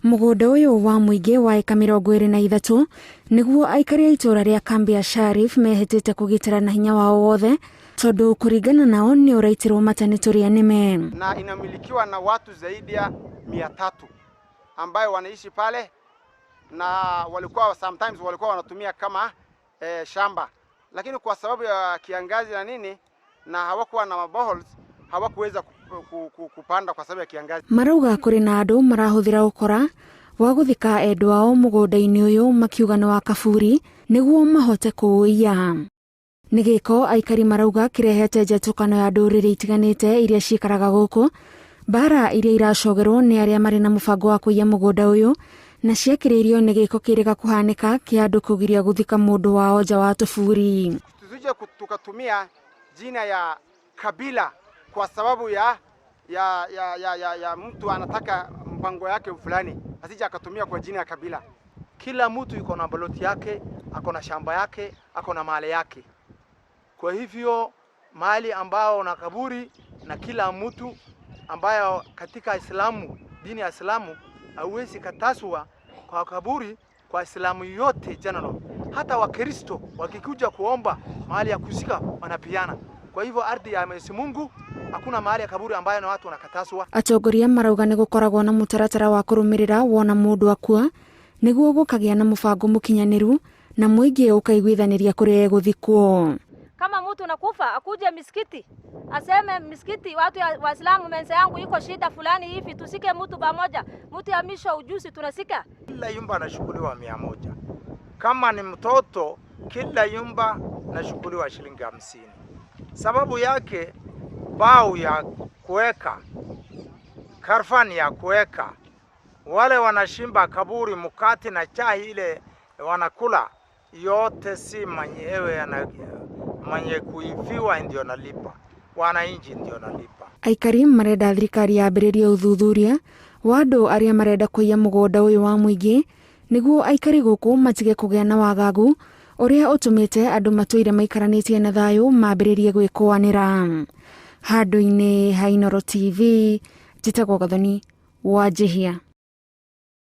Mugunda uyu wa muingi wa eka 23 niguo aikari a itura ria kambi ya Sharif mehitite kugitira na hinya wao wothe tondu kuringana nao ni uraitirwo matani turia nime na inamilikiwa na watu zaidi ya 300 ambayo wanaishi pale na walikuwa sometimes walikuwa wanatumia kama shamba, lakini kwa sababu ya kiangazi na nini na hawakuwa na boreholes hawakuweza kupanda kwa sababu ya kiangazi. Marauga kuri na andu marahuthira ukora wa guthika endwa ao mugunda-ini uyu makiuga ni wa kaburi niguo mahote kuuia. Nigiko aikari marauga kirehete njetukano ya nduriri itiganite iria cikaraga guku, bara iria iracogerwo ni aria mari na mubango wa kuiya mugunda uyu na ciekiririo nigiko kiriga kuhanika kiandu kugiria guthika mundu wao nja wa tuburi. Tuzije tukatumia jina ya kabila kwa sababu ya mtu anataka mpango yake fulani, asije akatumia kwa jina ya kabila. Kila mtu yuko na baloti yake, ako na shamba yake, ako na mali yake. Kwa hivyo mali ambao na kaburi na kila mtu ambayo katika Islamu, dini ya Islamu hauwezi kataswa kwa kaburi kwa Islamu yote general. Hata Wakristo wakikuja kuomba mahali ya kuzika wanapiana. Kwa hivyo ardhi ya Mwenyezi Mungu hakuna mahali ya kaburi ambayo na watu wanakataswa. Atongoria marauga ni gukoragwo na mutaratara wa kurumirira wona mundu akua niguo gukagia na mubango mukinyaniru na muingi ukaiguithaniria kuri guthikwo. Kama mtu nakufa akuje misikiti aseme misikiti watu ya Waislamu mensa yangu iko shida fulani hivi tusike mtu pamoja, mtu ya misho ujuzi tunasika. Kila nyumba anashughuliwa 100. Kama ni mtoto kila nyumba anashughuliwa shilingi 50. Sababu yake bao ya kuweka, karfani ya kuweka, wale wanashimba kaburi mukati na chai ile wanakula yote si mwenye kuifiwa ndio nalipa, wananchi ndio nalipa. Aikari marenda thirikari yambiririe uthuthuria wa andu aria marenda kuiya mugunda uyu wa muingi niguo aikari guku matige kugea na wagagu uria utumite andu matuire maikaranitie na thayu mambiririe gwikwanira. Handu-ini ha Isiolo TV, Jitagwo Gathoni wa Jihia.